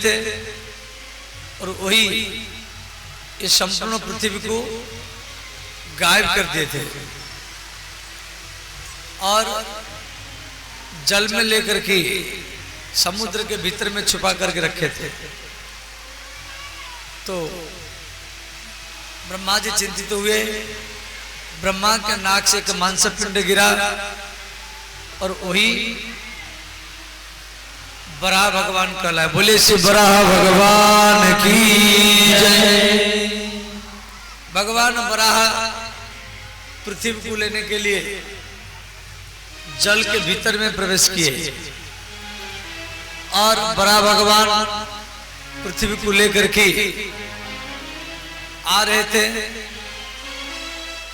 लेते और वही इस संपूर्ण पृथ्वी को गायब कर देते और जल में लेकर के समुद्र के भीतर में छुपा करके रखे थे। तो ब्रह्मा जी चिंतित हुए। ब्रह्मा के नाक से एक मांस पिंड गिरा और वही बराह भगवान कहलाए। बोले से बराह भगवान की जय। भगवान बराह पृथ्वी को लेने के लिए जल के भीतर में प्रवेश किए और बराह भगवान पृथ्वी को लेकर के आ रहे थे।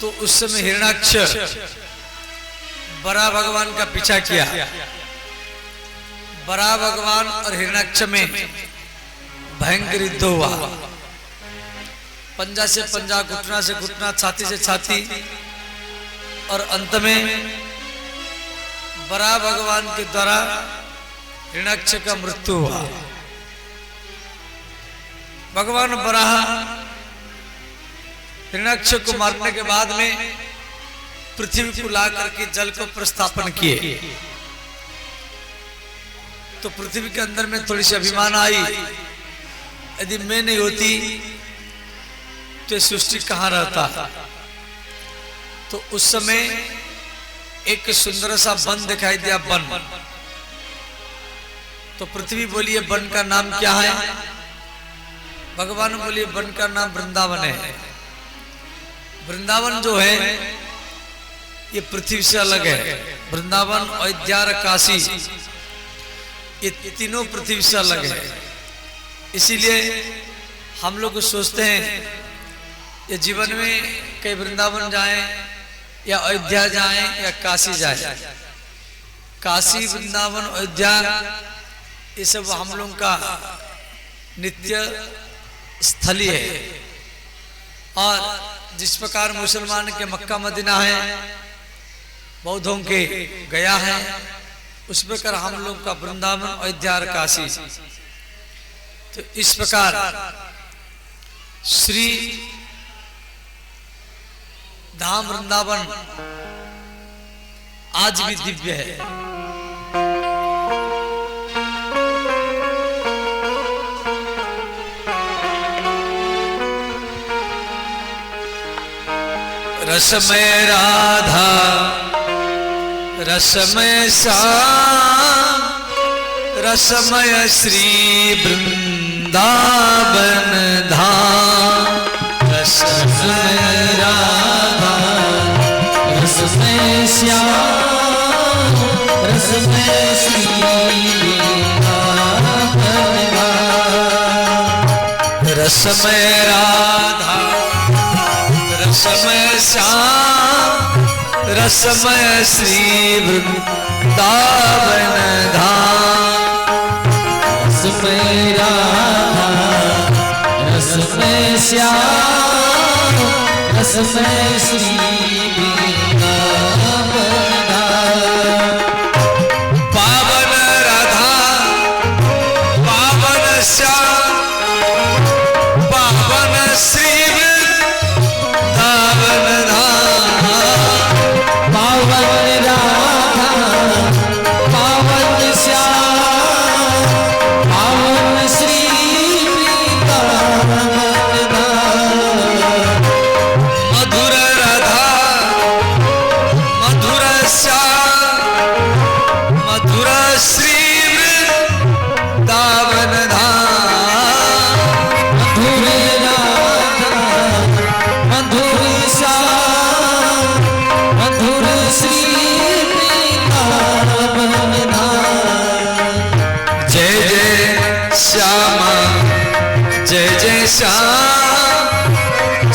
तो उस समय हिरणाक्ष बराह भगवान का पीछा किया। बराह भगवान और हिरणाक्ष में भयंकर युद्ध हुआ। पंजा से पंजा, घुटना से घुटना, छाती से छाती और अंत में बराह भगवान के द्वारा हिरणाक्ष का मृत्यु हुआ। भगवान बराह हिरणाक्ष को मारने के बाद में पृथ्वी को ला करके जल को प्रस्थापन किए। तो पृथ्वी के अंदर में थोड़ी सी अभिमान आई, यदि मैं नहीं होती तो सृष्टि कहां रहता। तो उस समय एक सुंदर सा वन दिखाई दिया, वन। तो पृथ्वी बोली वन का नाम क्या है? भगवान बोलिए वन का नाम वृंदावन है। वृंदावन जो है ये पृथ्वी से अलग है। वृंदावन, अयोध्या और काशी ये तीनों पृथ्वी से अलग है। इसीलिए हम लोग सोचते हैं ये जीवन में कहीं वृंदावन जाएं या अयोध्या जाएं या काशी जाएं। काशी, वृंदावन, अयोध्या ये सब हम लोग का नित्य स्थली है। और जिस प्रकार मुसलमान के मक्का मदीना है, बौद्धों के गया है, उस प्रकार हम लोग का वृंदावन, अयोध्या और काशी। तो इस प्रकार श्री धाम वृंदावन आज भी दिव्य है। रसमय राधा, रसमय श्याम, रसमय श्री वृंदावन धाम। रसमय राधा, रसमय श्याम, रसमय श्री वृंदावन धाम। रसमय राधा, रसमय श्याम, रसमय श्री वृंदावन धाम। रसमय राधा, रसमय श्याम, रसमय श्री वृंदावन धाम। पावन राधा, पावन श्याम, पावन श्री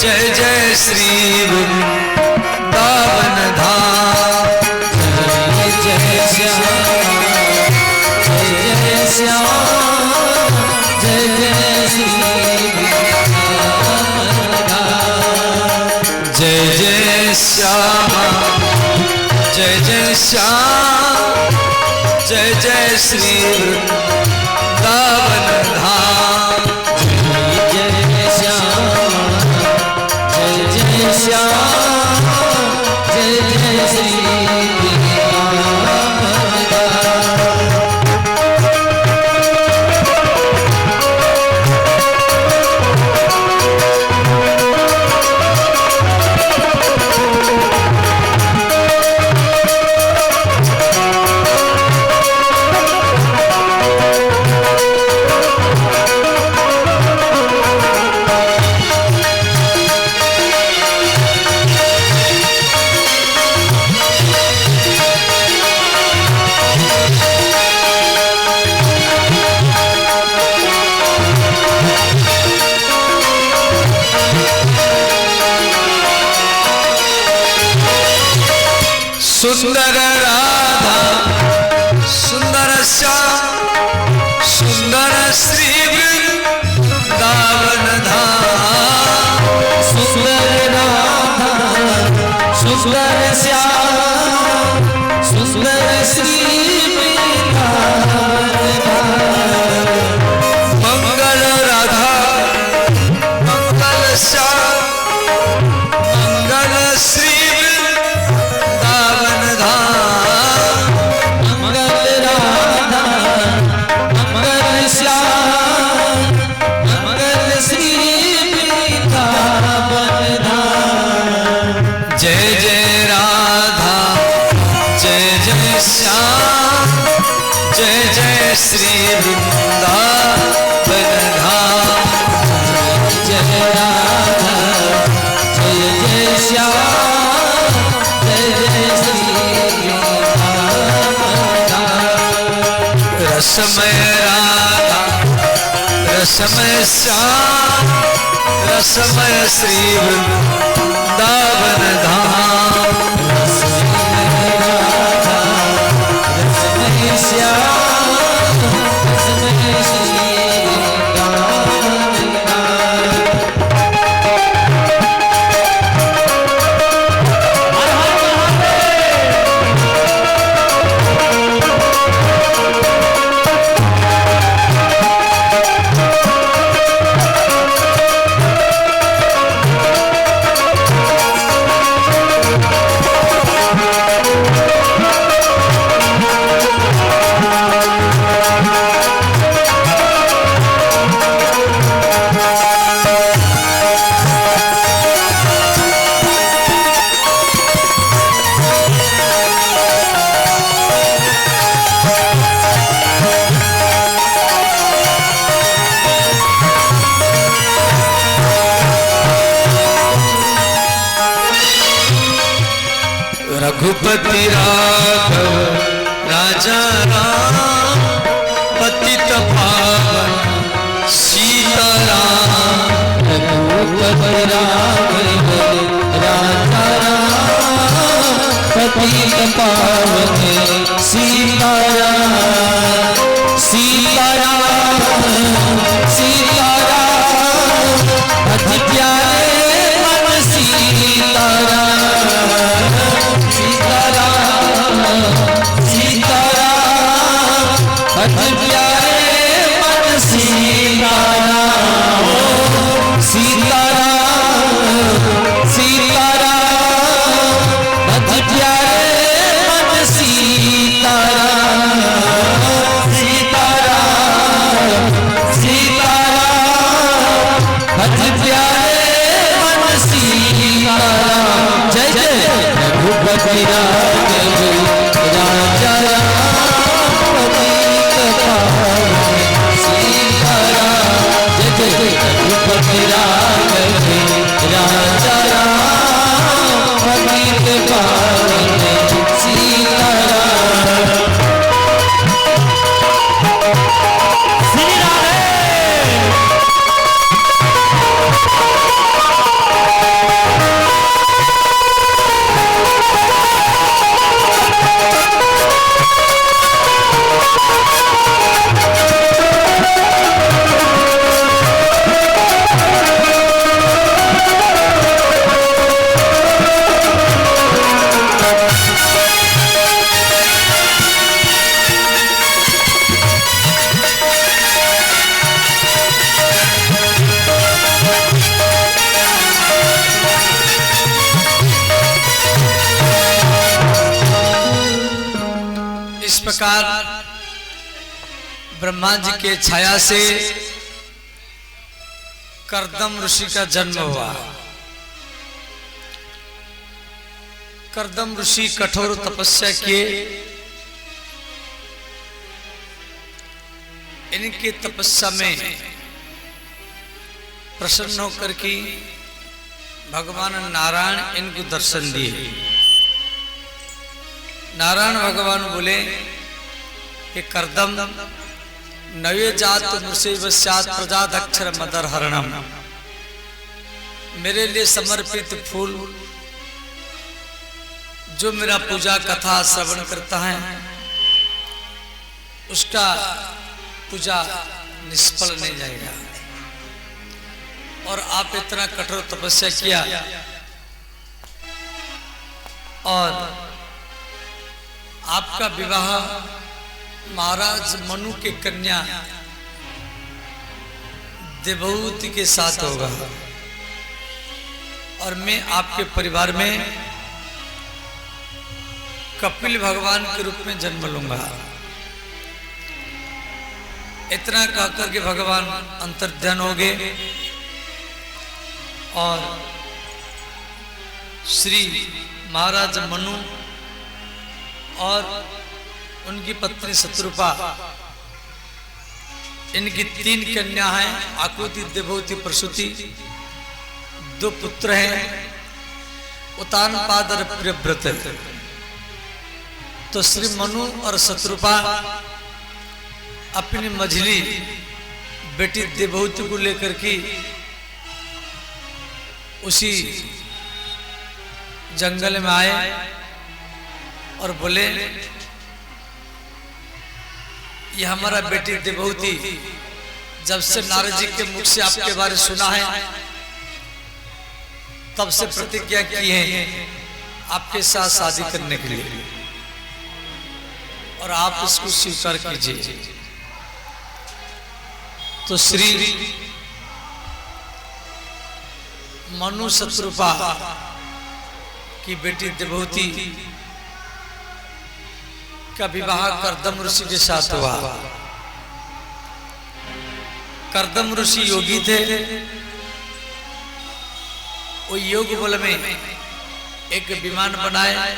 जय जय श्री वृंदावन धाम। जय जय श्याम, जय जय श्याम, जय जय श्री वृंदावन धाम। जय जय श्याम, जय जय श्याम, जय जय श्री वृंदावन धाम। सुंदर राधा सुंदर श्याम सुंदर श्री वृंदावन धाम। सुंदर राधा सुंदर श्याम सुंदर श्री वृंदावन धाम। मंगल राधा मंगल श्याम मंगल श्री वृंदावन धाम। मंगल राधा मंगल श्याम मंगल श्री वृंदावन धाम। जय जय राधा जय जय श्याम जय जय श्री वृंदावन धाम। जय राधा जय जय श्याम जय जय श्री वृंदावन धाम। रसमय राधा रसमय श्याम रसमय श्री वृंदावन धाम। रसमय राधा रसमय श्याम रसमय श्री वृंदावन धाम। रघुपति राघव राजा राम पतित पावन सीताराम। रघुपति राघव राजा राम पतित पावन सीताराम। सीताराम सीताराम अति प्यारे मन सीताराम। सीताराम सीताराम अति प्यारे मन सीताराम। सीताराम सीताराम अति प्यारे मन सीताराम। सीताराम सीताराम अति प्यारे मन सीताराम। जय जय रघुपति राघव राजा राम पतित पावन सीताराम। जय जय रघुपति राघव राजा राम पतित पावन सीताराम। श्री राधे इस प्रकार ब्रह्मा जी के छाया से कर्दम ऋषि का जन्म हुआ। कर्दम ऋषि कठोर तपस्या किए। इनके तपस्या में प्रसन्न होकर के भगवान नारायण इनको दर्शन दिए। नारायण भगवान बोले कि कर्दम नवे जात मुसेवस्यात प्रजादक्षर मदर हरणम। मेरे लिए समर्पित फूल जो मेरा पूजा कथा श्रवण करता है उसका पूजा निष्फल नहीं जाएगा। और आप इतना कठोर तपस्या किया और आपका विवाह महाराज मनु के कन्या देवहूति के साथ होगा और मैं आपके परिवार में कपिल भगवान के रूप में जन्म लूंगा। इतना कहकर के भगवान अंतर्ध्यान हो गए और श्री महाराज मनु और उनकी पत्नी शत्रुपा, इनकी 3 कन्या हैं, आकुति, देवहूति, प्रसूति, 2 पुत्र हैं, उत्तानपाद और प्रियव्रत। तो श्री मनु और शत्रुपा अपनी मझली बेटी देवहूति को लेकर के उसी जंगल में आए और बोले ये हमारा बेटी देवहूति जब से नारद जी के मुख से आपके बारे सुना है तब से प्रतिज्ञा की है आपके साथ शादी करने के लिए और आप इसको स्वीकार कीजिए। तो श्री मनु शत्रुपा की बेटी देवहूति का विवाह कर्दम ऋषि के साथ हुआ। कर्दम ऋषि योगी थे, वो योग बल में एक विमान बनाए,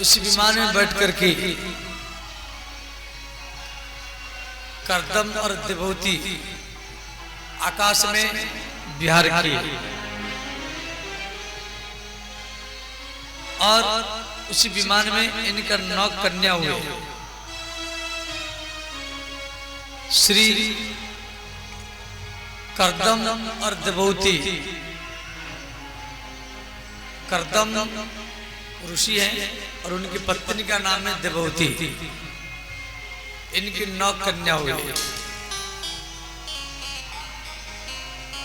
उस विमान में बैठ करके कर्दम और देवहूति आकाश में विहार किए और उसी विमान में इनका 9 कन्या हुए। श्री कर्दम और देवहूति, कर्दम ऋषि हैं और उनकी पत्नी का नाम है देवहूति, इनकी 9 कन्या हुई।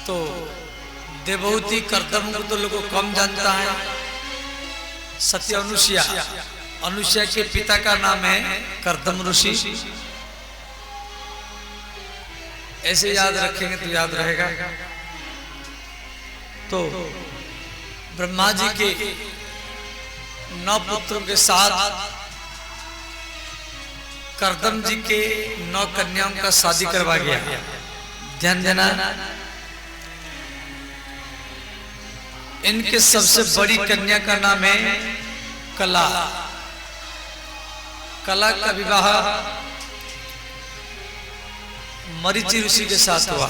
तो देवहूति कर्दम को तो लोगों को कम जानता है, सत्य अनुसुया, अनुसुया के पिता का नाम है कर्दम ऋषि। ऐसे याद रखेंगे तो याद रहेगा। तो ब्रह्मा जी के 9 पुत्रों के साथ कर्दम जी के 9 कन्याओं का शादी करवा गया। ध्यान देना, इनके सबसे बड़ी कन्या का नाम है कला। कला का विवाह मरीचि ऋषि के साथ हुआ।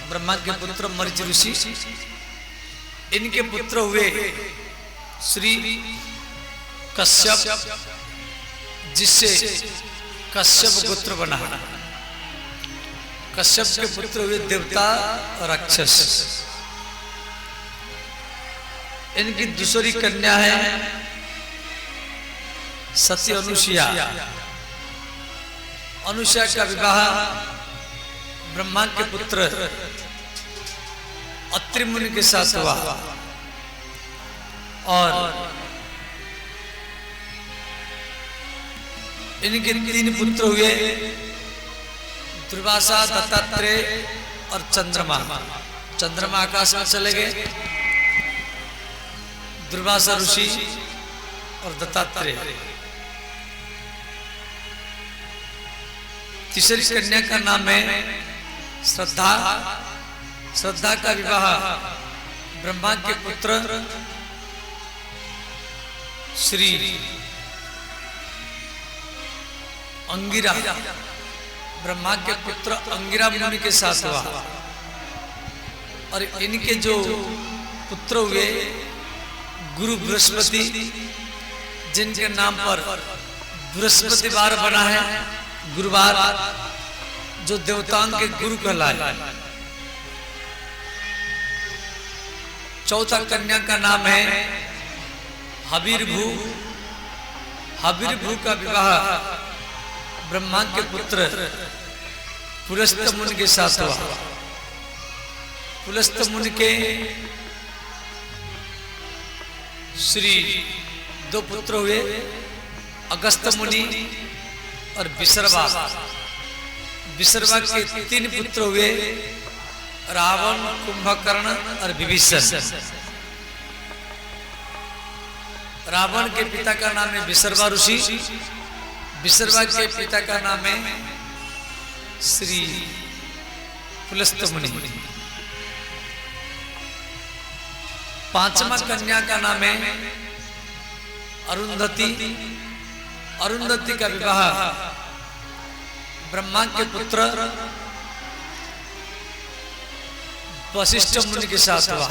ब्रह्मा के पुत्र मरीचि ऋषि, इनके पुत्र हुए श्री कश्यप, जिससे कश्यप गोत्र बना। कश्यप के पुत्र हुए देवता राक्षस। इनकी दूसरी कन्या है सती अनुसुया। अनुसुया का विवाह ब्रह्मा के पुत्र अत्रि मुनि के साथ हुआ और इनके 3 पुत्र हुए, दुर्वासा, दत्तात्रेय और चंद्रमा। चंद्रमा आकाश में चले गए, दुर्वासा ऋषि और दत्तात्रेय। तीसरी कन्या का नाम है श्रद्धा। श्रद्धा का विवाह ब्रह्मा के पुत्र श्री अंगिरा, ब्रह्मा के पुत्र अंगिरा मुनि के साथ हुआ और इनके जो पुत्र हुए गुरु बृहस्पति, जिनके नाम पर बृहस्पतिवार बना है, गुरुवार, जो देवताओं के गुरु कहलाए। चौथा कन्या का नाम है हबीरभू का विवाह ब्रह्मा के पुत्र पुलस्त मुनि के साथ हुआ। पुलस्त मुनि के श्री 2 पुत्र हुए, अगस्त मुनि और विसर्वा। विसर्वा के 3 पुत्र हुए, रावण, कुंभकर्ण और विभीषण। रावण के पिता का नाम है विसर्वा ऋषि, विसर्वा के पिता का नाम है श्री पुलस्त मुनि। 5वां कन्या का नाम है अरुंधति। अरुंधति का विवाह ब्रह्मा के पुत्र वशिष्ठ मुनि के साथ हुआ।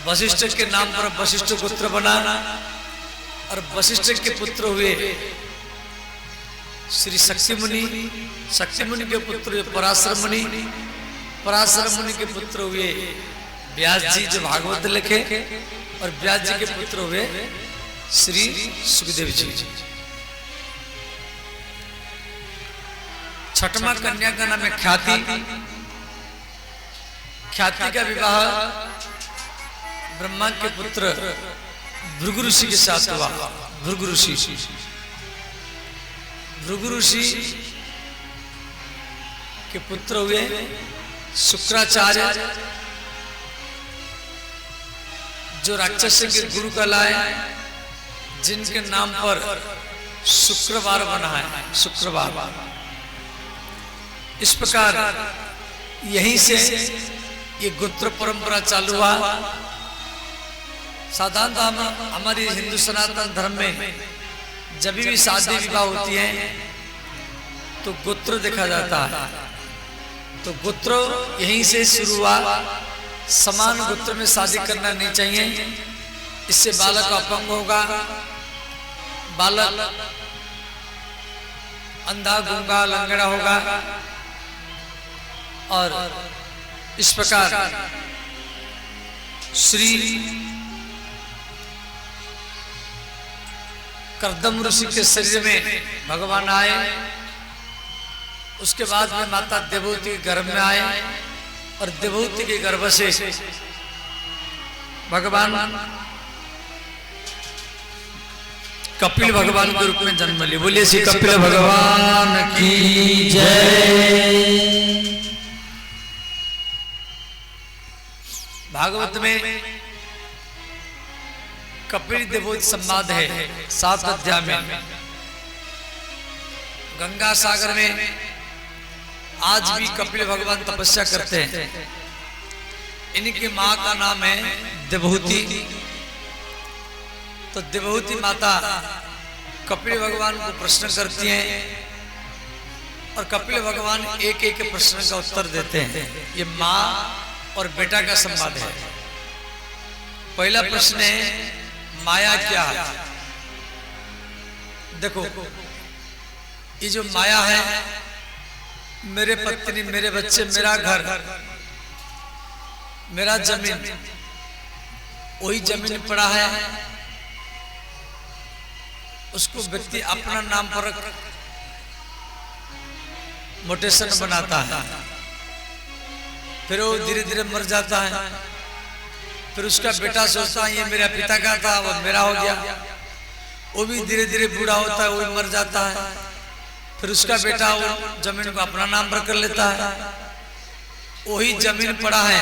वशिष्ठ के नाम पर वशिष्ठ गोत्र बना और वशिष्ठ के पुत्र हुए श्री शक्ति मुनि। शक्ति मुनि के पुत्र हुए पराशर मुनि। पराशर मुनि के पुत्र हुए व्यास जी जो भागवत लिखे, और व्यास जी के पुत्र हुए श्री सुखदेव जी। 6वां कन्या का नाम है ख्याति। ख्याति का विवाह ब्रह्मा के पुत्र भृगु ऋषि के साथ हुआ। भृगु ऋषि के पुत्र हुए शुक्राचार्य, जो राक्षस के गुरु कहलाए, जिनके नाम पर शुक्रवार बना है। शुक्रवार। इस प्रकार यहीं से ये गोत्र परंपरा चालू हुआ। साधारणतः हमारी हिंदू सनातन धर्म में जब भी शादी विवाह होती है तो गोत्र देखा जाता है। तो गोत्र यहीं से शुरू हुआ। समान गोत्र में शादी करना नहीं चाहिए, इससे बालक अपंग होगा, बालक अंधा गूंगा लंगड़ा होगा। और इस प्रकार श्री कर्दम ऋषि के शरीर में भगवान आए, उसके बाद में माता देवहूति के गर्भ में आए, और देवहूति के गर्भ से भगवान कपिल भगवान के रूप में जन्म लिए। बोलिए श्री कपिल भगवान की जय। भागवत में कपिल देवहूति संवाद है 7 अध्याय में। गंगा सागर में आज भी कपिल भगवान तपस्या करते हैं। इनकी माँ का नाम है देवहूति। तो देवहूति माता कपिल भगवान को प्रश्न करती हैं, और कपिल भगवान एक एक प्रश्न का उत्तर देते हैं। ये माँ और बेटा का संवाद है। पहला प्रश्न है माया क्या है। देखो, ये जो माया है, मेरे पत्नी, मेरे बच्चे, मेरा घर, मेरा जमीन, वही जमीन पड़ा है, उसको व्यक्ति अपना नाम पर मोटेशन बनाता है, फिर वो धीरे धीरे मर जाता है। फिर उसका बेटा सोचता है ये मेरा पिता का था, वो मेरा हो गया। वो भी धीरे धीरे बूढ़ा होता है, वो भी मर जाता है। फिर उसका बेटा वो जमीन को अपना नाम पर कर लेता है। वही जमीन पड़ा है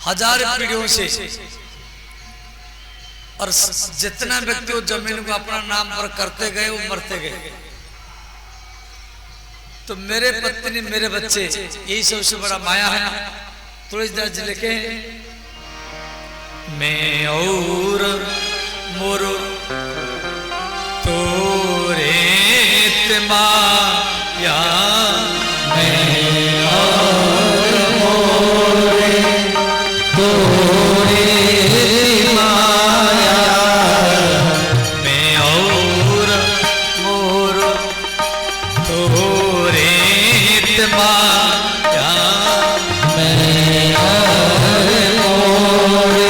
1000 पीढ़ियों से, और जितना व्यक्ति वो जमीन को अपना नाम पर करते गए, वो मरते गए। तो मेरे पत्नी, मेरे बच्चे, यही सबसे बड़ा माया है। तुलसीदास जी लिखे, मैं और मोर तोरे माया, मैं और मोरे तोरे माया, मैं और मोर तोरे माया, मैं और मोरे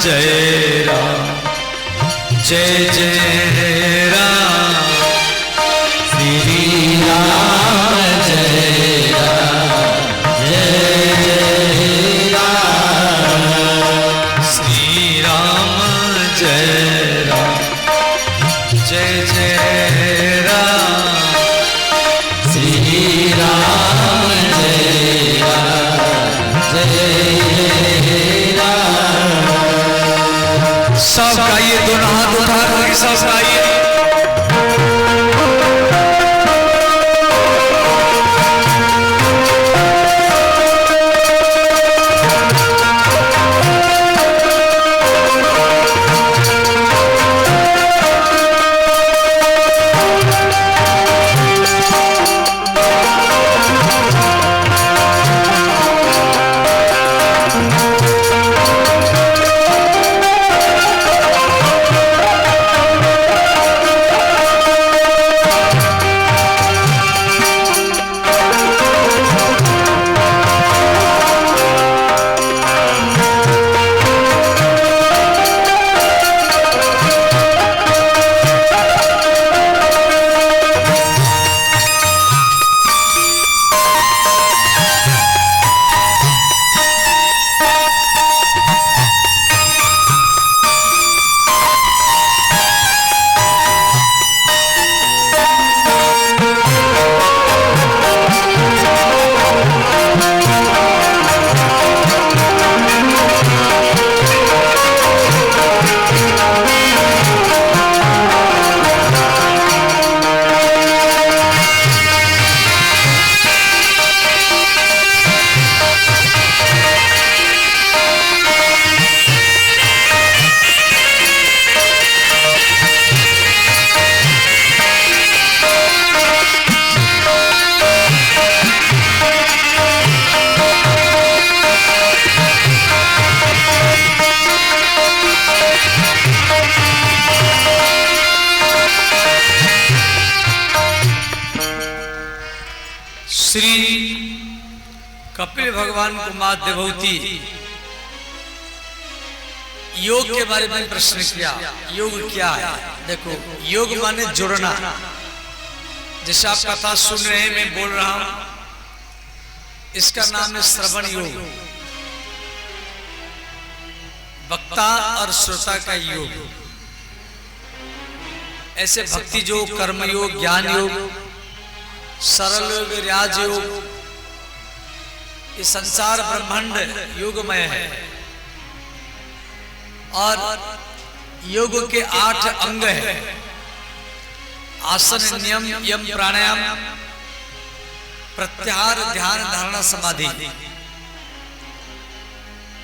जय राम जय जय राम श्री राम जय राम जय जय राम श्री राम जय राम जय जय राम श्री राम जय राम जय राम। सब गाइए, दोनों हाथ उठा करके सब गाइए। श्री कपिल भगवान को मां देवहूति योग के बारे में प्रश्न किया। योग क्या है? देखो, योग माने जुड़ना। जैसे आप कथा सुन रहे हैं, मैं बोल रहा हूं, इसका नाम है श्रवण योग। वक्ता और श्रोता का योग। ऐसे भक्ति योग, कर्म योग, ज्ञान योग, सरल योग, राज योग, ये संसार ब्रह्मांड योगमय है। और योग के 8 अंग है। आसन, नियम, यम, प्राणायाम, प्रत्याहार, ध्यान, धारणा, समाधि।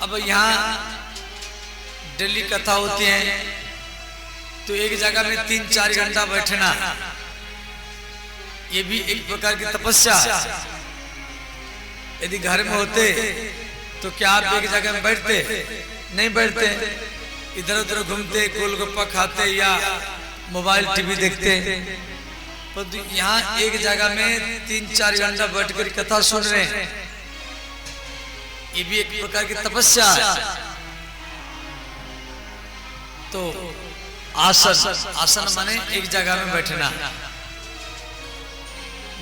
अब यहाँ डेली कथा होती है तो एक जगह में 3-4 घंटा बैठना, ये भी एक प्रकार की तपस्या। यदि घर में होते तो क्या आप एक जगह में बैठते? नहीं बैठते, इधर उधर घूमते, गोलगप्पा खाते या मोबाइल टीवी देखते। तो यहाँ एक जगह में 3-4 घंटा बैठकर कथा सुन रहे हैं, ये भी एक प्रकार की तपस्या है। तो आसन, आसन माने एक जगह में बैठना।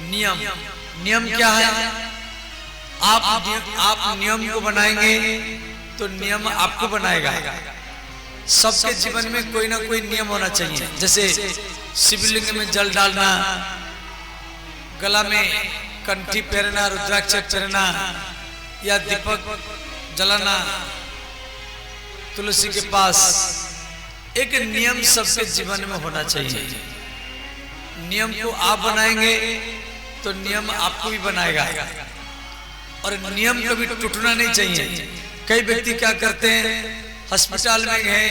नियम, नियम क्या है? आप नियम को बनाएंगे तो नियम आपको बनाएगा। सबके जीवन में कोई ना कोई नियम होना चाहिए। जैसे शिवलिंग में जल डालना, गला में कंठी पहनना, रुद्राक्ष पहनना, या दीपक जलाना तुलसी के पास। एक नियम सबके जीवन में होना चाहिए। नियम को आप बनाएंगे तो नियम आपको भी बनाएगा। और नियम कभी टूटना नहीं चाहिए। कई व्यक्ति क्या करते हैं, अस्पताल में गए,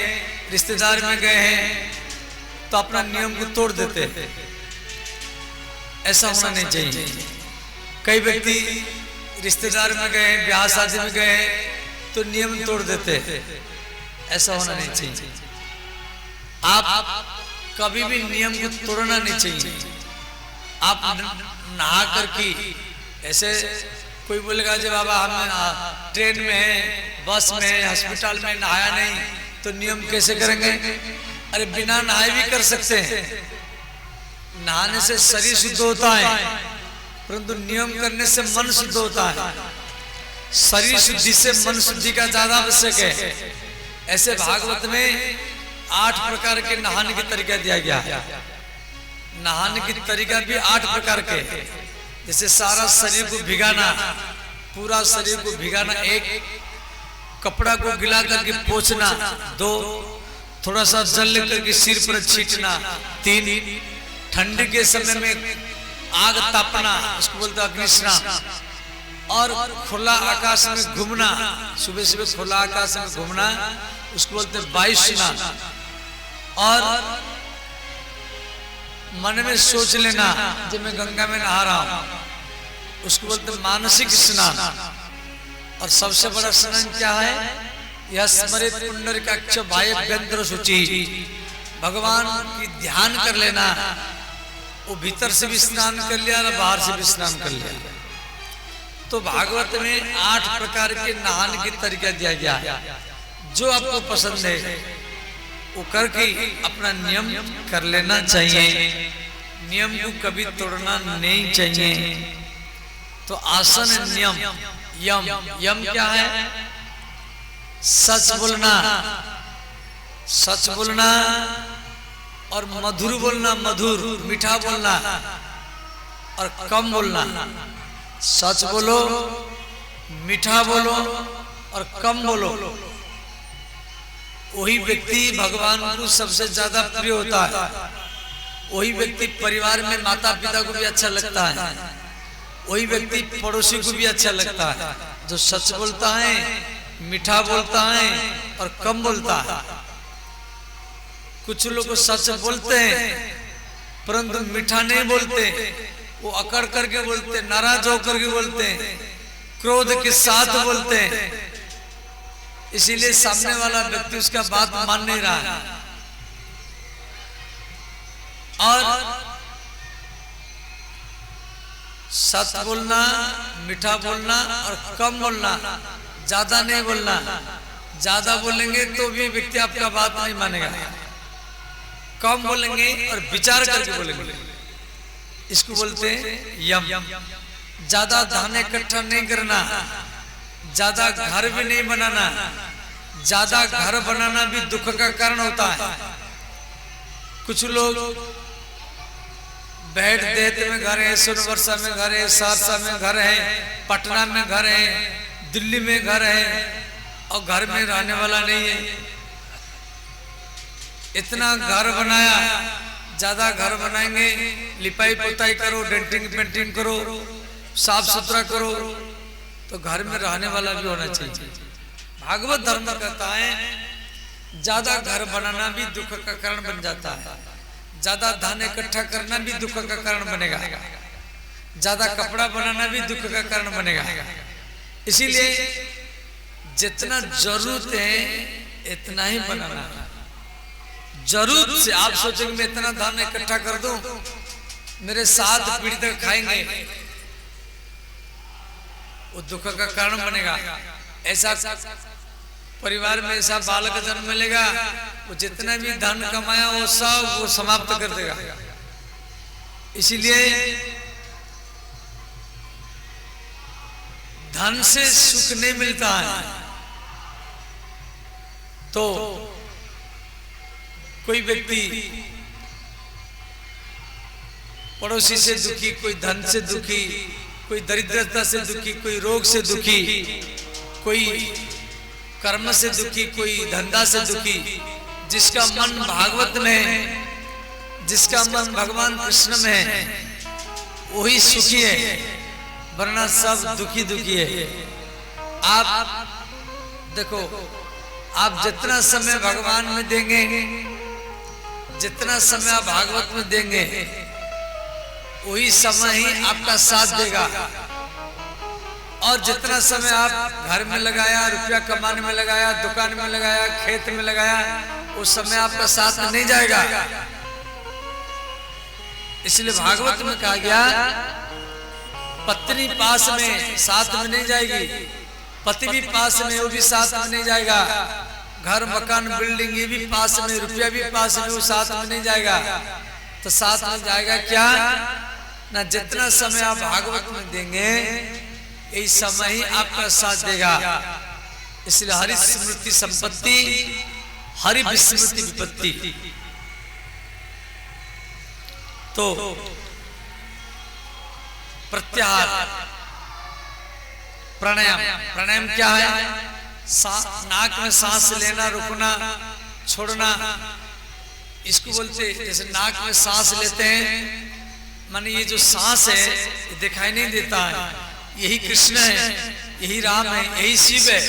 रिश्तेदार में गए हैं तो अपना नियम को तोड़ देते हैं। ऐसा होना नहीं चाहिए। कई व्यक्ति रिश्तेदार में गए, ब्याह शादी में गए तो नियम तोड़ देते हैं। ऐसा होना नहीं चाहिए। आप कभी भी नियम को तोड़ना नहीं चाहिए। आप नहा करके, ऐसे कोई बोलेगा जब बाबा हम ट्रेन में है, बस में, अस्पताल में नहाया नहीं तो नियम कैसे करेंगे? अरे बिना नहाए भी कर सकते हैं। नहाने से शरीर शुद्ध होता है, परंतु नियम करने से मन शुद्ध होता है। शरीर शुद्धि से मन शुद्धि का ज्यादा आवश्यक है। ऐसे भागवत में 8 प्रकार के नहाने के तरीका दिया गया है। नहाने की तरीका भी 8 प्रकार के, जैसे सारा शरीर को भिगाना, पूरा शरीर को भिगाना, 1 कपड़ा को गिला करके पोंछना, 2 थोड़ा सा जल लेकर के सिर पर छींटना, 3 ठंडी के समय में आग तापना, उसको बोलते अग्नि स्नान, और खुला आकाश में घूमना, सुबह सुबह खुला आकाश में घूमना, उसको बोलते वायु स्नान, और मन में सोच लेना जब मैं गंगा में नहा रहा हूं, उसको बोलते मानसिक स्नान। और सबसे बड़ा स्नान क्या है? यह स्मरित पुंडरीकाक्ष भायभ्यंतर शुचि, भगवान की ध्यान कर लेना। वो भीतर से भी स्नान कर लिया और बाहर से भी स्नान कर लिया। तो भागवत में 8 प्रकार के नहाने के तरीका दिया गया है। जो आपको पसंद है वो करके अपना नियम कर लेना चाहिए। नियम को कभी तोड़ना नहीं चाहिए। तो आसन नियम, यम, यम क्या है? सच बोलना, सच बोलना और मधुर बोलना, मधुर मीठा बोलना और कम बोलना। सच बोलो, मीठा बोलो और कम बोलो। वही व्यक्ति भगवान को सबसे ज्यादा प्रिय होता है। वही व्यक्ति परिवार में माता पिता को भी अच्छा लगता है। वही व्यक्ति पड़ोसी को भी अच्छा लगता है, जो सच बोलता है, मीठा बोलता है और कम बोलता है। कुछ लोग सच बोलते हैं परंतु मीठा नहीं बोलते, वो अकड़ करके बोलते, नाराज होकर के बोलते, क्रोध के साथ बोलते हैं। इसीलिए सामने वाला व्यक्ति उसका बात मान नहीं रहा है। और सच बोलना, मीठा बोलना और कम बोलना, ज्यादा नहीं बोलना। ज्यादा बोलेंगे तो भी व्यक्ति आपका बात नहीं मानेगा। कम बोलेंगे और विचार करके बोलेंगे, इसको बोलते हैं यम। ज्यादा धन इकट्ठा नहीं करना, ज्यादा घर भी नहीं बनाना। ज्यादा घर बनाना भी दुख का कारण होता है। कुछ लोग बैठ देते में घर है, सोनवर्षा में घर है, सहरसा में घर है, पटना में घर है, दिल्ली में घर है, और घर में रहने वाला नहीं है। इतना घर बनाया, ज्यादा घर बनाएंगे, लिपाई पोताई करो, डेंटिंग पेंटिंग करो, साफ सुथरा करो, तो घर में रहने वाला भी होना चाहिए। भागवत धर्म कहता है ज्यादा घर बनाना भी दुख का कारण बन जाता है। ज्यादा धन इकट्ठा करना भी दुख का कारण बनेगा। ज्यादा कपड़ा बनाना भी दुख का कारण बनेगा। इसीलिए जितना जरूरत है इतना ही बनाना। जरूरत से आप सोचेंगे मैं इतना धन इकट्ठा कर दूं, मेरे 7 पीढ़ी तक खाएंगे, वो दुख का कारण बनेगा। ऐसा परिवार में ऐसा बालक जन्म मिलेगा, वो जितना भी धन कमाया वो सब वो समाप्त कर देगा। इसीलिए धन से सुख नहीं मिलता है। तो कोई व्यक्ति पड़ोसी से दुखी, कोई धन से दुखी, कोई दरिद्रता से दुखी, कोई रोग से दुखी, कोई कर्म से दुखी, कोई धंधा से दुखी। जिसका मन भागवत में, जिसका मन भगवान कृष्ण में है, वही सुखी है, वरना सब दुखी दुखी है। आप देखो, आप जितना समय भगवान में देंगे, जितना समय आप भागवत में देंगे, वही समय ही आपका साथ देगा। और जितना समय आप घर में लगाया, रुपया कमाने में लगाया, दुकान में लगाया, खेत में लगाया, उस समय आपका साथ नहीं जाएगा। इसलिए भागवत में कहा गया पत्नी पास में साथ में नहीं जाएगी, पति भी पास में, वो भी साथ में नहीं जाएगा। घर मकान बिल्डिंग ये भी पास में, रुपया भी पास में, वो साथ में नहीं जाएगा। तो साथ में जाएगा क्या ना, जितना समय आप भागवत में देंगे यही समय ही आपका साथ देगा। इसलिए हरि स्मृति संपत्ति, हरि विस्मृति विपत्ति। तो प्रत्याहार प्राणायाम, प्राणायाम क्या है? नाक में सांस लेना, रुकना, छोड़ना, इसको बोलते। जैसे नाक में सांस लेते हैं, माने ये जो सांस है ये दिखाई नहीं देता है, यही कृष्ण है, यही राम है, यही शिव है।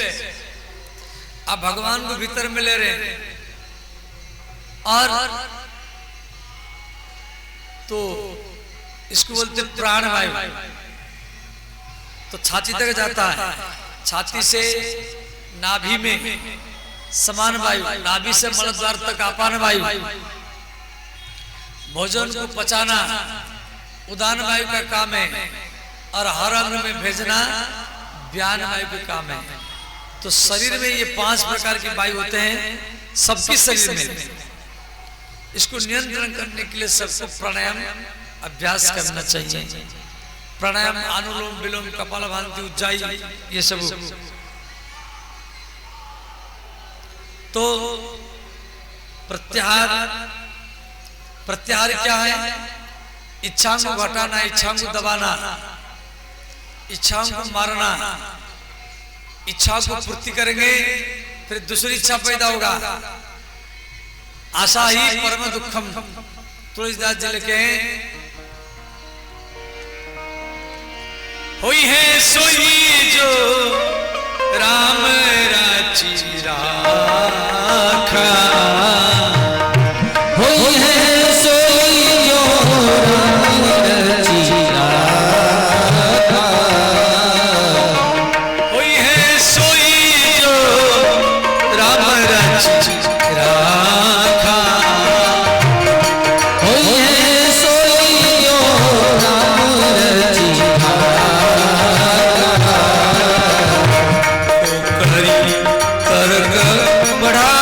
आप भगवान को भीतर में ले रहे हैं, और तो इसको बोलते प्राण वायु। तो छाती तक जाता है, छाती से नाभि में समान वायु, नाभि से मलद्वार तक अपान वायु। भोजन को पचाना उदान वायु का काम है, और हर अंग में भेजना व्यान वायु का काम है। तो शरीर में ये 5 प्रकार के वायु होते हैं सबके शरीर में। इसको नियंत्रण करने के लिए सबको प्राणायाम अभ्यास करना चाहिए। प्राणायाम, अनुलोम विलोम, कपालभाति, उज्जाई, ये सब। तो प्रत्याहार, प्रत्याहार क्या है? इच्छाओं को घटाना, इच्छाओं को दबाना, इच्छाओं को मारना। इच्छाओं को पूर्ति करेंगे फिर दूसरी इच्छा पैदा होगा। आशा ही परम दुखम, तुलसीदास जी लिखे हैं। होई है सोई जो राम राची राखा, होई है सोई जो राम राची राखा, होई है सोई जो राम राची राखा, होई है सोई जो राम राची तर्क बढ़ा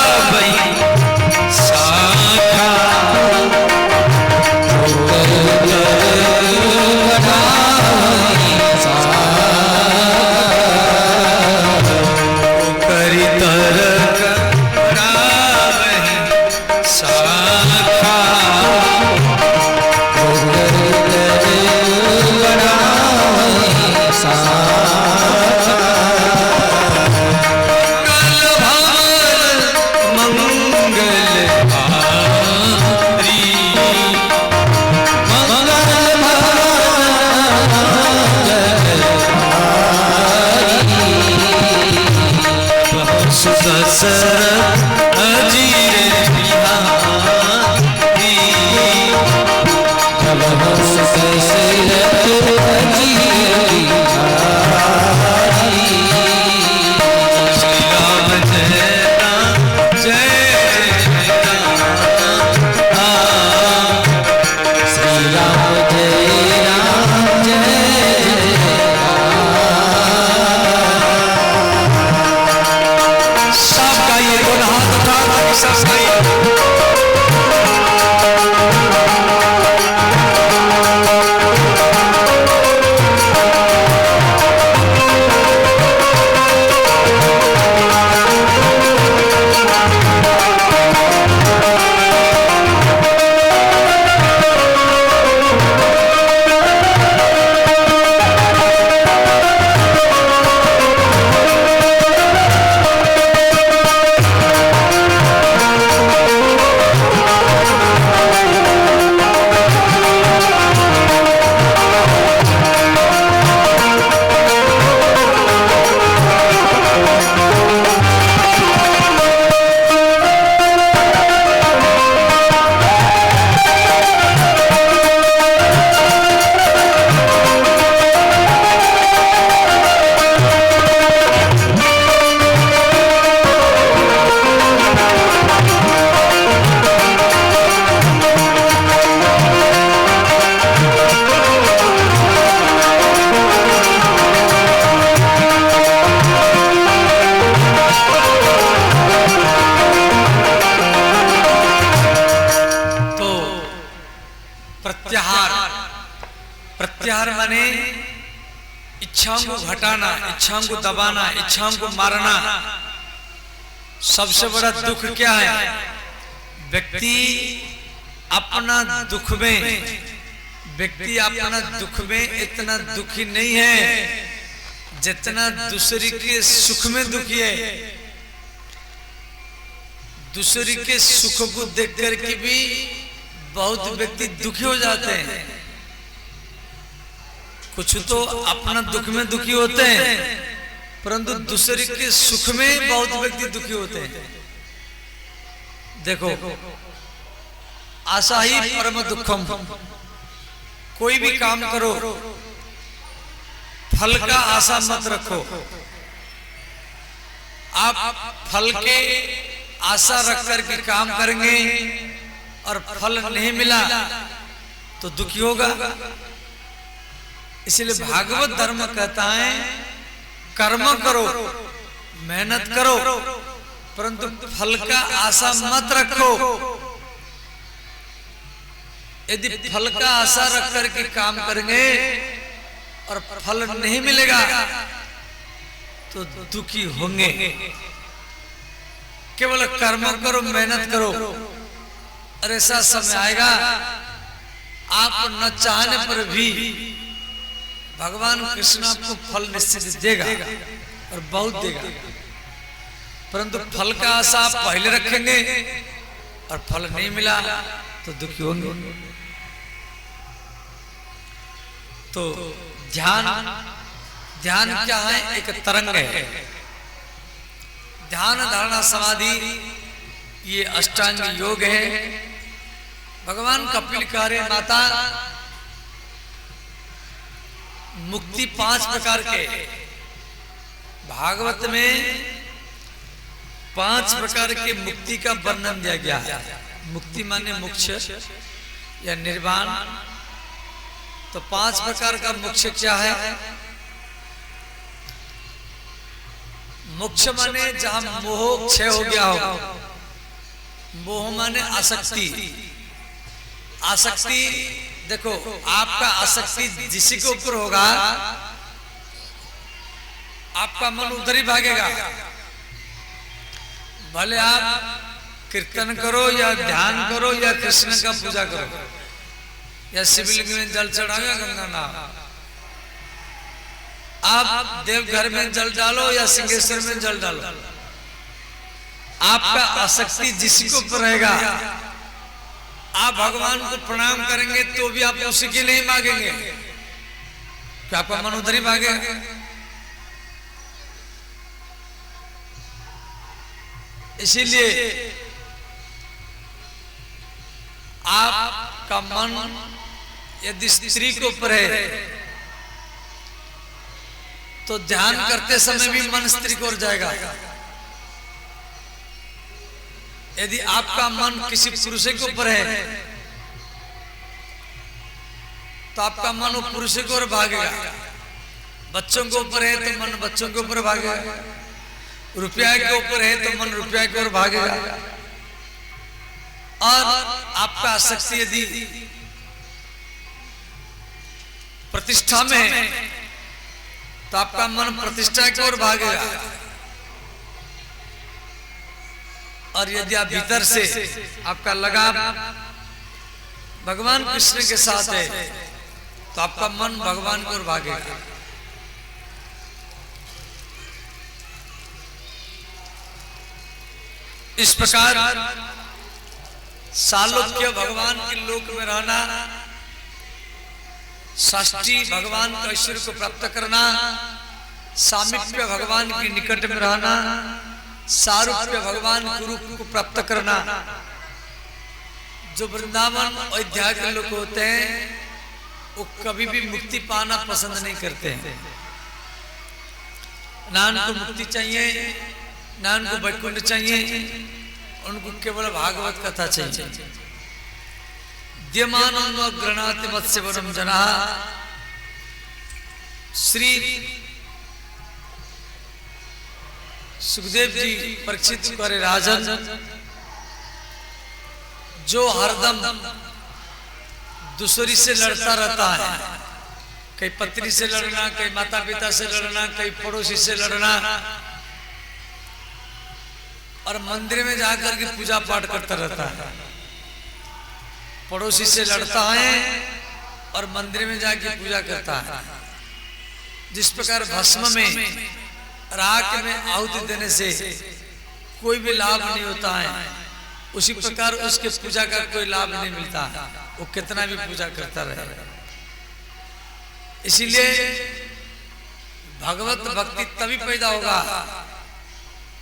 अज्ञार माने इच्छाओं को घटाना, इच्छाओं को दबाना, इच्छाओं को मारना। सबसे बड़ा दुख क्या है? व्यक्ति अपना दुख में इतना दुखी नहीं है जितना दूसरे के सुख में दुखी है। दूसरे के सुख को देख करके भी बहुत व्यक्ति दुखी हो जाते हैं। कुछ तो अपना दुख में दुखी होते हैं, परंतु दूसरे के सुख में बहुत व्यक्ति दुखी होते हैं। देखो, आशा ही परम दुखम। कोई भी काम करो, फल का आशा मत रखो। आप फल के आशा रख करके काम करेंगे और फल नहीं मिला तो दुखी होगा। इसलिए भागवत धर्म कहता है कर्म करो, मेहनत करो, परंतु फल का आशा मत रखो। यदि फल का आशा रख करके काम करेंगे और फल नहीं मिलेगा तो दुखी होंगे। केवल कर्म करो, मेहनत करो, और ऐसा समय आएगा आप न चाहने पर भी भगवान कृष्ण आपको फल निश्चित देगा और बहुत देगा। परंतु फल का आशा आप पहले रखेंगे और फल नहीं मिला तो दुखी होंगे। तो ध्यान क्या है? एक तरंग है। ध्यान, धारणा, समाधि ये अष्टांग योग है। भगवान कपिल कह रहे माता मुक्ति 5 प्रकार के, भागवत में 5 प्रकार के मुक्ति का वर्णन दिया गया है। मुक्ति माने मोक्ष या निर्वाण। तो 5 प्रकार का मोक्ष क्या है? मोक्ष माने जहां मोह क्षय हो गया हो। मोह माने आसक्ति। आसक्ति, देखो आपका आसक्ति जिसी के ऊपर होगा आपका मन उधर ही भागेगा। भले आप कीर्तन करो या ध्यान करो या कृष्ण का पूजा करो या शिवलिंग में जल चढ़ाओ या गंगा नहाओ, आप देवघर में जल डालो या सिंहेश्वर में जल डालो, आपका आसक्ति जिसी को ऊपर रहेगा। आप भगवान को प्रणाम करेंगे तो भी आप उसी के लिए मांगेंगे, क्या आपका मन उधर ही भागेगा। इसीलिए आपका मन यदि स्त्री के ऊपर है तो ध्यान करते समय भी मन स्त्री की ओर जाएगा। यदि आपका मन किसी पुरुष के ऊपर है तो आपका मन वो पुरुष की ओर भागेगा। बच्चों के ऊपर है तो मन बच्चों के ऊपर भागेगा। रुपया के ऊपर है तो मन रुपया की ओर भागेगा। और आपका आसक्ति यदि प्रतिष्ठा में है तो आपका मन प्रतिष्ठा की ओर भागेगा। और यदि आप भीतर से आपका लगाव भगवान कृष्ण के साथ है तो आपका मन भगवान की ओर भागेगा। इस प्रकार सालोक्य भगवान के लोक में रहना, षष्ठी भगवान के ऐश्वर्य को प्राप्त करना, सामीप्य भगवान के निकट में रहना, सारूप्य भगवान के रूप को प्राप्त करना। जो वृंदावन अयोध्या के लोग होते हैं वो कभी भी मुक्ति पाना पसंद नहीं करते हैं। ना उनको मुक्ति चाहिए, ना उनको वैकुंठ चाहिए, उनको केवल भागवत कथा चाहिए। द्यमानो गृणाति मत्स्यवरम जना। श्री सुखदेव जी परीक्षित करे राजन, जो हरदम दूसरी से लड़ता रहता है, कहीं पत्नी से लड़ना, कहीं माता पिता से लड़ना, कहीं पड़ोसी से लड़ना, और मंदिर में जाकर के पूजा पाठ करता रहता है। पड़ोसी से लड़ता है और मंदिर में जाके पूजा करता है। जिस प्रकार भस्म में, राख में आहुति देने से कोई भी लाभ नहीं होता है, उसी प्रकार उसके पूजा का कोई लाभ नहीं मिलता, वो कितना भी पूजा करता रहे। इसीलिए भगवत भक्ति तभी पैदा होगा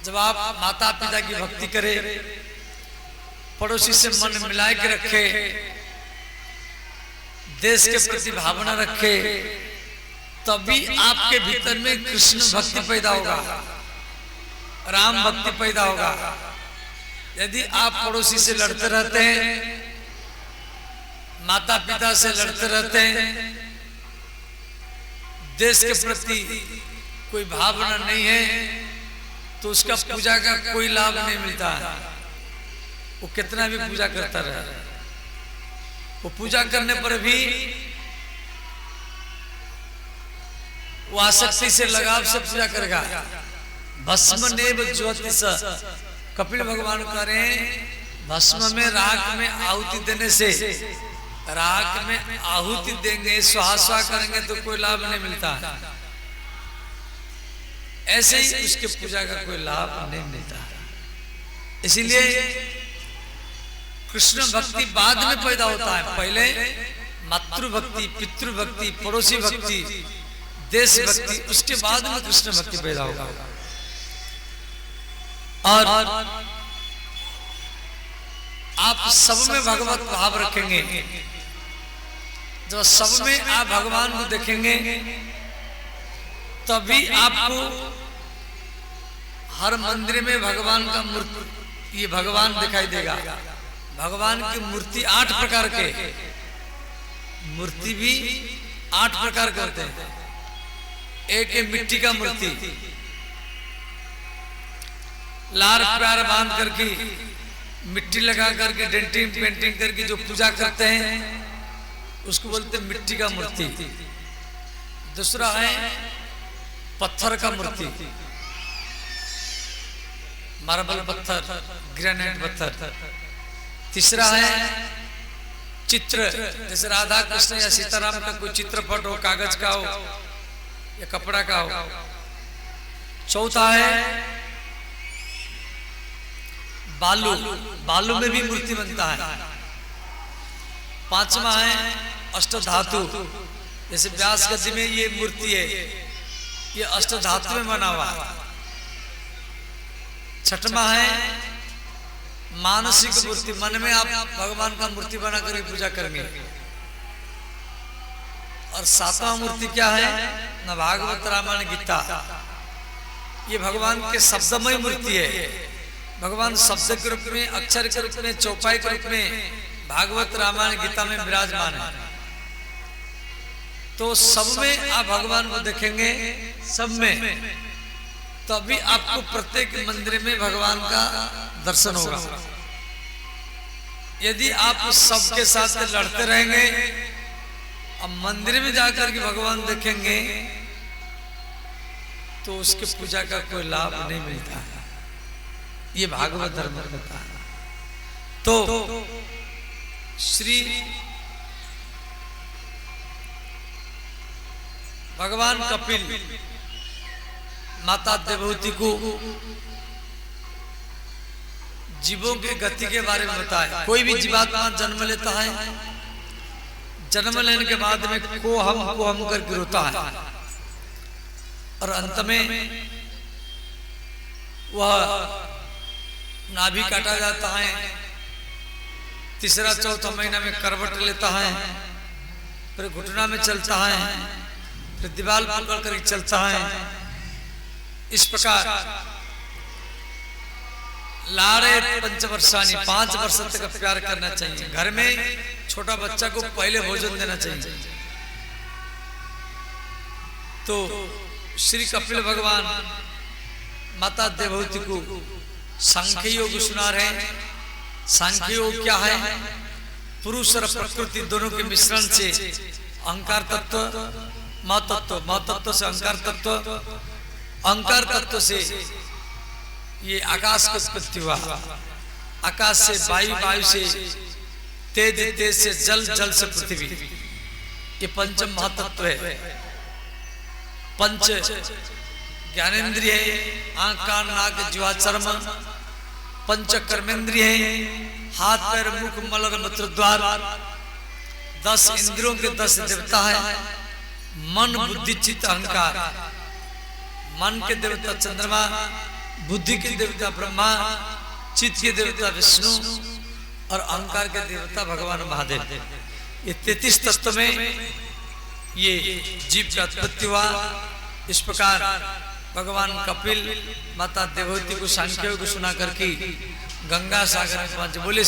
जब आप माता पिता की भक्ति करें, पड़ोसी से मन मिला के रखे, देश के प्रति भावना रखे, तभी आपके भीतर में कृष्ण भक्ति पैदा होगा, राम भक्ति पैदा होगा। यदि आप पड़ोसी से लड़ते रहते हैं, माता पिता से लड़ते रहते हैं, देश के प्रति कोई भावना नहीं है, तो उसका पूजा का कोई लाभ नहीं मिलता। वो कितना भी पूजा करता रहे, वो पूजा करने पर भी वो आसक्ति से, लगाव से पूजा करेगा। भस्म नेव ज्योतिष, कपिल भगवान कह रहे हैं भस्म में, राख में आहुति देने से, राख में आहुति देंगे, स्वाहा करेंगे तो कोई लाभ नहीं मिलता, ऐसे ही उसके पूजा का कोई लाभ नहीं मिलता। इसीलिए कृष्ण भक्ति बाद में पैदा होता है। पहले मातृभक्ति, पितृभक्ति, पड़ोसी भक्ति, देश भक्ति, उसके बाद में कृष्ण भक्ति पैदा होगा। और आप सब में भगवत भाव रखेंगे, जब सब में आप भगवान को देखेंगे, तभी आपको हर मंदिर में भगवान का मूर्ति, ये भगवान दिखाई देगा। भगवान की मूर्ति 8 प्रकार के, मूर्ति भी 8 प्रकार करते हैं। एक है मिट्टी का मूर्ति, लार प्यार बांध करके, मिट्टी लगा करके, डेंटिंग पेंटिंग करके जो पूजा करते हैं, उसको बोलते हैं मिट्टी का मूर्ति। दूसरा है पत्थर का मूर्ति, मार्बल पत्थर, ग्रेनाइट पत्थर। तीसरा है चित्र, जैसे राधा कृष्ण या सीताराम का कोई चित्रपट हो, कागज का हो या कपड़ा का हो। चौथा है बालू, बालू में भी मूर्ति बनता है। पांचवा है अष्टधातु, जैसे व्यास गद्दी में ये मूर्ति है, ये अष्टधातु में बना हुआ है। छठवां है मानसिक मूर्ति, मन में आप भगवान का मूर्ति बना कर पूजा करेंगे। और सातवां मूर्ति क्या है ना, भागवत रामायण गीता, ये भगवान के शब्दमय मूर्ति है। भगवान शब्द के रूप में, अक्षर के रूप में, चौपाई के रूप में भागवत रामायण गीता में विराजमान है। तो सब में आप भगवान को देखेंगे, सब में, तभी आपको प्रत्येक मंदिर में भगवान का दर्शन होगा। यदि आप सबके साथ लड़ते रहेंगे, अब मंदिर में जाकर के भगवान देखेंगे, तो उसके पूजा का कोई लाभ नहीं मिलता है। ये भागवत धर्म कहता है। तो श्री भगवान कपिल माता देवहूति को जीवों की गति के बारे में बताया। कोई भी जीवात्मा जन्म लेता है, जन्म लेने के बाद में को हम करके रोता है, और अंत में वह नाभि काटा जाता है। तीसरा चौथा महीना में करवट लेता है, फिर घुटना में चलता है, फिर दीवार पकड़ कर चलता है। इस प्रकार लारे पंचवर्षानी, 5 वर्ष तक प्यार करना चाहिए। घर में छोटा बच्चा को पहले भोजन देना चाहिए। तो श्री कपिल भगवान माता देवहूति को सांख्य योग सुना रहे हैं। सांख्य योग क्या है? पुरुष और प्रकृति दोनों के मिश्रण से अहंकार तत्व महतत्व से अहंकार तत्व, अहंकार तत्व से ये आकाश की उत्पत्ति हुआ, आकाश से वायु, वायु से तेज, तेज से जल, जल से पृथ्वी। ये पंचम महातत्व है। पंच ज्ञानेन्द्रिय है, आंख कान नाक जिह्वा चर्म। पंच कर्मेंद्रिय है, हाथ पैर मुख मल और मूत्र द्वार। 10 इंद्रियों के 10 देवता है, मन बुद्धि चित्त अहंकार। मन के देवता चंद्रमा, बुद्धि के देवता ब्रह्मा, चित्त के देवता विष्णु और अहंकार के देवता भगवान महादेव। ये 33 तत्व में ये जीव का उत्पत्ति हुआ। इस प्रकार भगवान कपिल माता देवहूति को सांख्य को सुना करके गंगा सागर में पहुंचे। बोले